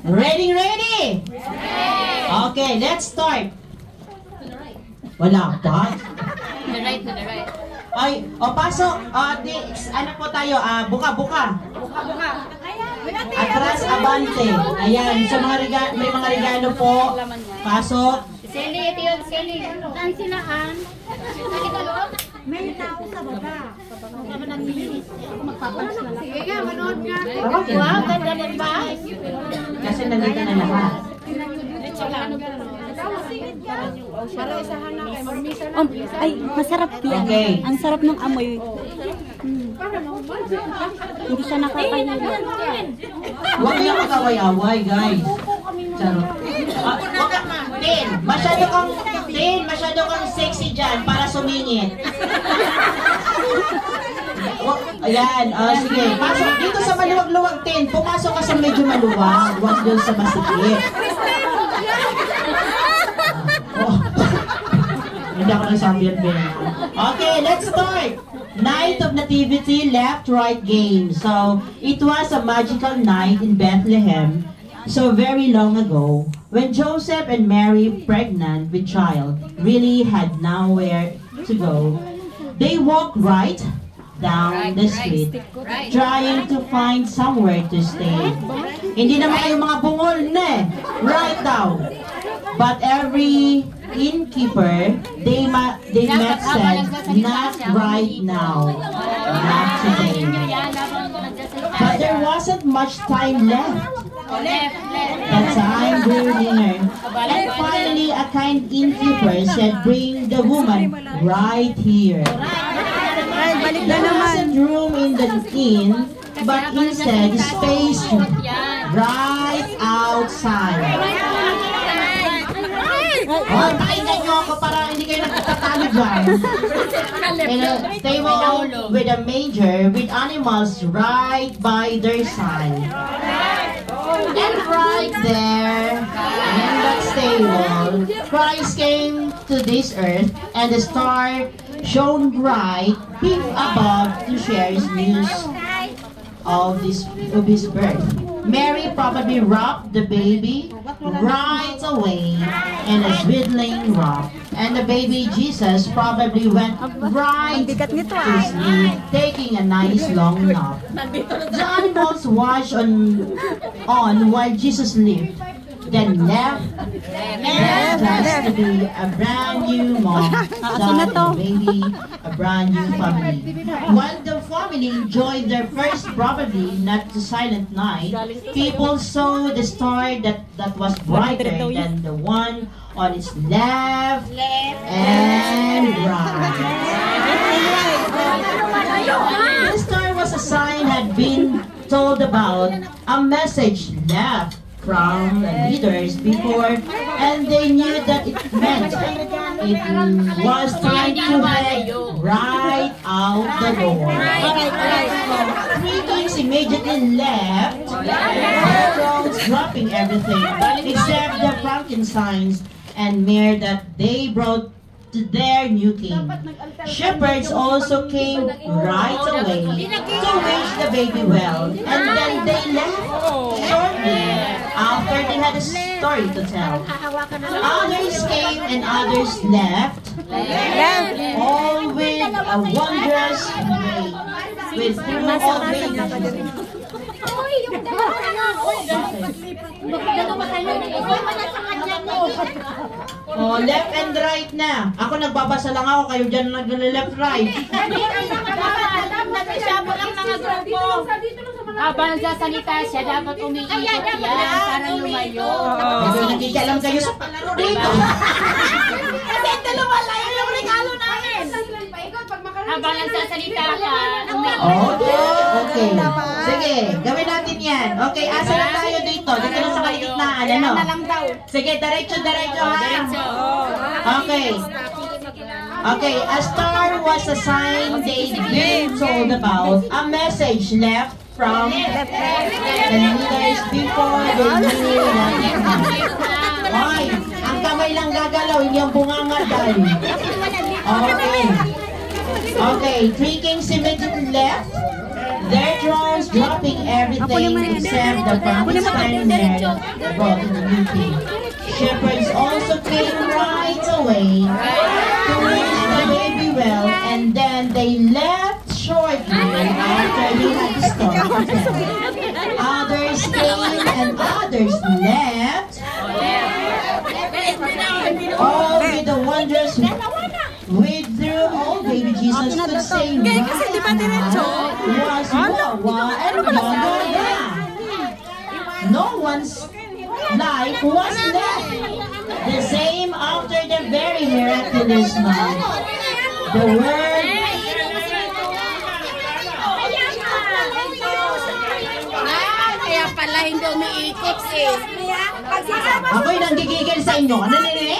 Ready, ready? Okay, let's start. Wala pa? To the right, to the right. Ay, pasok. Ano po tayo? Buka. Atras, abante. Ayan, so may mga regalo po. Pasok. Sally, ito yun, Sally. Saan sila, Ann? May tao sa baba. Ako magpapalas na lang. Sige nga, manood nga. Wow, ganda ng ba? Kasi nandito na lahat. Para isahan na kayo. Marmisa na. Ay, masarap yan. Okay. Ang sarap ng amoy. Hindi siya nakakahilo. Huwag niyo magaway-away, guys. Charot. Tin, masyado kang sexy dyan para sumingit. Ayan, sige. Pasok dito sa maluwag-luwag, Tin. Pumasok ka sa medyo maluwag. Huwag doon sa masikip. Hindi ako nagsabi yan, Ben. Okay, let's start. Night of Nativity, left-right game. So, it was a magical night in Bethlehem, so very long ago, when Joseph and Mary, pregnant with child, really had nowhere to go. They walked right down the street, trying to find somewhere to stay. Hindi naman kayo mga bungol na right down. But every innkeeper they met said, not right now, not today. But there wasn't much time left. The time grew near, and finally a kind innkeeper said, bring the woman right here. There wasn't room in the inn, but instead space right outside. Oh, pakinggan nyo ako para hindi kayo nagtatatalo dyan. In a stable with a manger with animals right by their side. And right there, in that stable, Christ came to this earth, and the star shone bright, big above to share his news of his birth. Mary probably wrapped the baby right away in a swaddling wrap, and the baby Jesus probably went right to sleep, taking a nice long nap. The animals watched on while Jesus lived, then left just to be a brand new mom, son, and baby, a brand new family. While the family enjoyed their first, probably not too silent night, people saw the star that was brighter than the one on its left and right. The star was a sign had been told about, a message left from the leaders before, and they knew that it meant it was time to head right out the door. Three kings immediately left, thrones dropping everything except the frankincense and myrrh that they brought to their new king. Shepherds also came right away to wish the baby well, and then they left shortly after they had a story to tell. Others came and others left, all with a wondrous way, with through all babies. Oh, left and right na. Ako nagbabasa lang ako, kayo dyan nag-left right. Nagsasabi lang mga grupo. Habang nagsasalita siya, dapat umiikot yan para lumayo. Kasi nakikialam kayo sa palaro dito. Kasi dalawa lang yung regalo namin. Habang nagsasalita ka, umiikot. Okay. Sige, gawin natin yan. Okay, asa na tayo dito? Dito na sa kaligitnaan, ano? Sige, diretso ha. Okay. Okay, a star was a sign they'd been told about, a message left from the leaders before they knew what it meant. Hoy, ang kamay lang gagalaw, hindi ang bungangadan. Okay. Okay, three kings immediately left, Their drones dropping everything except the promised pioneer brought in the meeting. Shepherds also came right away to wish the baby well, and then they left shortly after he had stopped them. Others came and others left, all with the wondrous withdrew all baby Jesus could say was Wawa and Gaga. No one's life was left the same after the very miraculous night. The word Kaya pala hindi umiikot eh. ako'y nanggigigil sa inyo. Ano nini?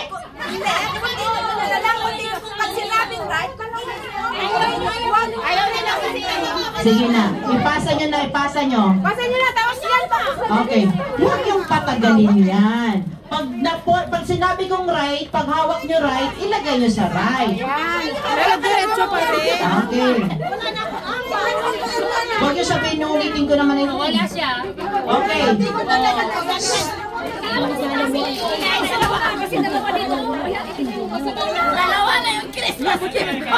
Pag sinabing right, ayaw nila kasi. Sige na, ipasa nyo na, ipasa nyo. Pasa nyo na, tapos yan pa. Okay, huwag yung patagalin yan. Pag sinabi kong right, pag hawak nyo right, ilagay nyo sa right. Pero diretso pa rin. Okay. Huwag nyo sabihin, ulitin ko naman yung Wala siya. Okay. Dalawa na yung Christmas gift ko.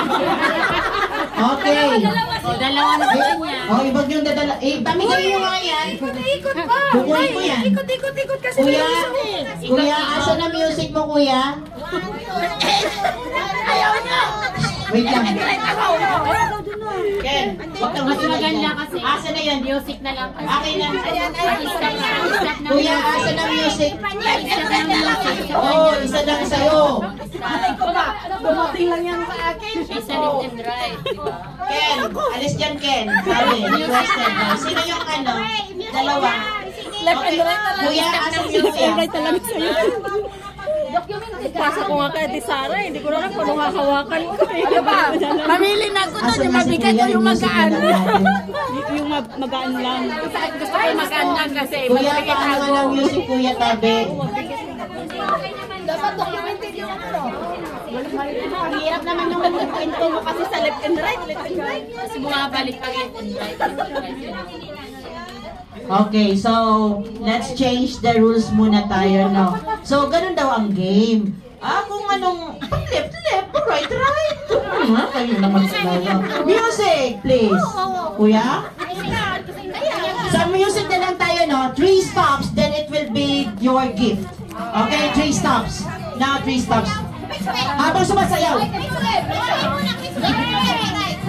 Okay. O, dalawa na po niya. Oh, ibag yung dadala. Pamigay nyo nga yan. Ikot pa. Kukunin ko yan. Ikot kasi. Kuya, kuya, asa na music mo, kuya? Ayaw nyo. Wait lang. Ken, wag kang Mas masunod maganda mo. kasi. Asa na yan? Music na lang. Akin na. Stop na. Kuya, asa na music? Stop na music. Oh, isa lang sa'yo. Malay ko ba? Dumating lang yan sa akin. Isa left and right. Ken, alis dyan, Ken. Sabi, requested daw. Sino yung ano? Dalawa. Okay. Kuya, asa music? talaga sa'yo. Pasa ko nga kay Ate Sara, hindi ko na lang kung hahawakan ko. Ano ba? Mamili na ako Asa doon, yung na si mabigat Kuya? o yung magaan. Yung magaan lang. Gusto ko yung magaan lang kasi. Kuya, paano nga ng music, Kuya Tabe? Dapat documented yung ano. Ang hirap naman yung kwento mo kasi sa left and right. Kasi bumabalik pa left and right. Okay, so let's change the rules muna tayo, no? So, ganun daw ang game. Kung anong left, right. Kayo naman talaga. Music, please. Kuya? Sa music na lang tayo, no? 3 stops, then it will be your gift. Okay, 3 stops. Now, 3 stops. Habang sumasayaw.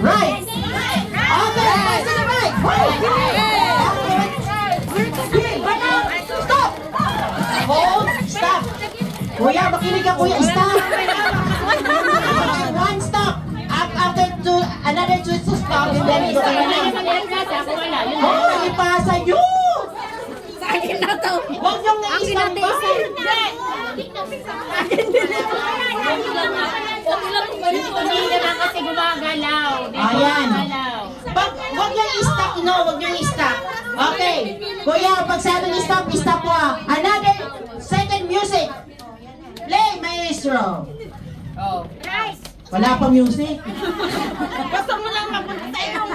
Right. Okay, pass to the right. Stop! Hold! Stop! Kuya, makinig ka, kuya. Stop! One stop. After another 2 to stop, and then go to the next. Oh, ipasa nyo! Akin na to. Huwag niyong na-stop ba? Kasi gumagalaw. Ayan. Huwag niyong i-stop, no? Huwag niyong i-stop. Okay. Kuya, pag sabi ni stop, stop mo. Another second music. Play, maestro. Oh. Wala pa music. Gusto mo lang mapunta yung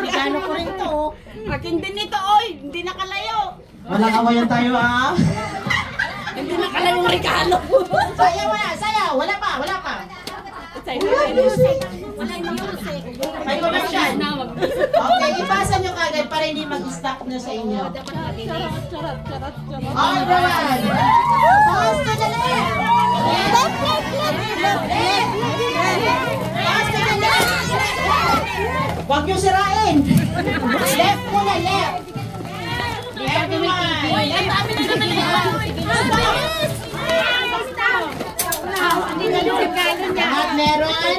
regalo ko rin to. Akin din ito, oy. Hindi nakalayo. Walang awayan tayo, ha? Hindi nakalayo yung regalo. Sayaw, sayaw. Wala pa. May commercial. Okay, ipasa nyo kagad para hindi mag-stop na sa inyo. Alright. Pass to the left. Pass to the left. Huwag nyo sirain. Left muna, left. Everyone. Lahat meron?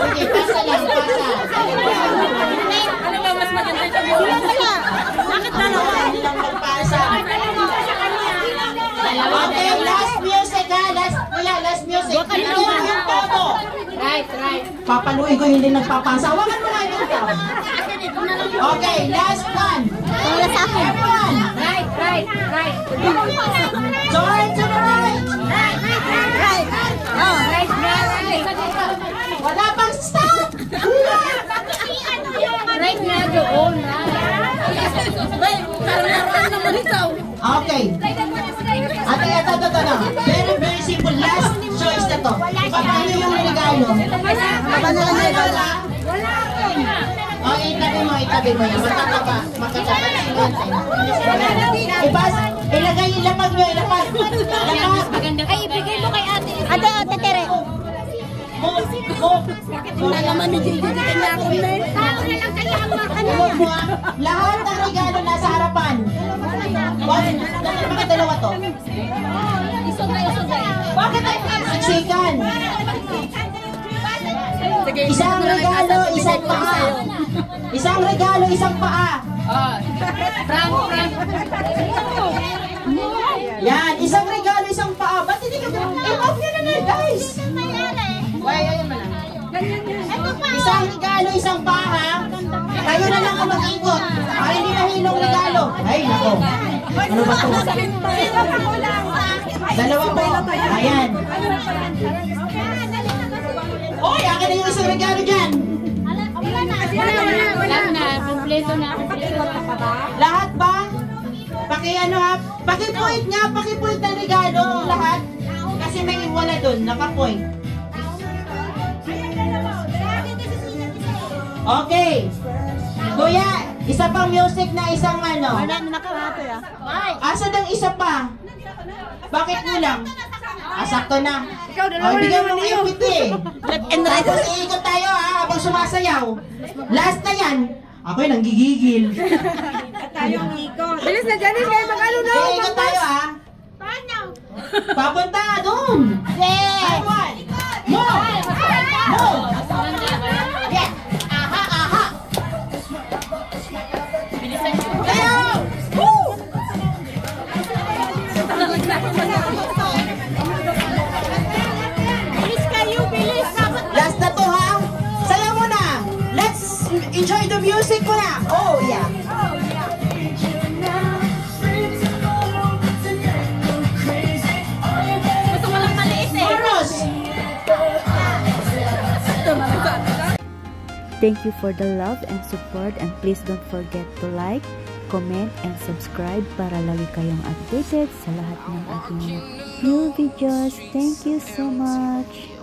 Sige, pasa lang, pasa. Ano ba mas maganda sa buhay? Bakit dalawa? Hindi lang magpasa. Okay, last music ha. Last music. Tingnan yung todo. Right. Papaluin ko hindi nagpapasa. Hawakan mo nga yung todo. Okay, last one. Everyone. Right. Turn to the right. Right. Wala pang stop. Kaya doon, ha? Okay. Ate, ito na. Very, very simple. Last choice na to. Paano yung regalo? O, itabi mo yan. Magkataba. Ilagay yung lapag nyo, ilapag. Ay, ibigay mo kay ate. Ate, tere. Wala naman ni Gigi kanya ako na. Lahat ng regalo nasa harapan. Bakit dalawa to? Bakit ay siksikan? Isang regalo, isang paa. Isang regalo, isang paa. Frank. Yan, isang regalo, isang paa. Ba't hindi ka i-off nyo na guys? Isang regalo, isang paa. Kayo na lang ang mag-ikot. Para hindi mahilong regalo. Ay, nako. Ano ba ito? Dalawa po. Ayan. Oy, akin na yung isang regalo dyan. Wala na. Kompleto na. Lahat ba? Paki-ano ha? Paki-point nga. Paki-point na regalo. Lahat. Kasi may wala dun. Naka-point. Okay. Kuya, isa pang music na isang ano. Wala na nakarato ya. Asa ng isa pa? Bakit kulang? Sakto na. Ikaw, dalawa na naman niyo. Left and right. Tapos iikot tayo ha, habang sumasayaw. Last na yan. Ako'y nanggigigil. Tayong ikot. Bilis na Janice, kayo mag-ano na. Iikot tayo ha. Paano? Papunta doon. Yes! Move! Move! Yes! Aha! Tayo! Woo! Bilis kayo, bilis! Last na to ha. Sayaw mo na. Let's enjoy the music mo na. Oh yeah. Gusto mo lang maliit eh. Chorus! Thank you for the love and support, and please don't forget to like, comment, and subscribe para lagi kayong updated sa lahat ng ating new videos. Thank you so much!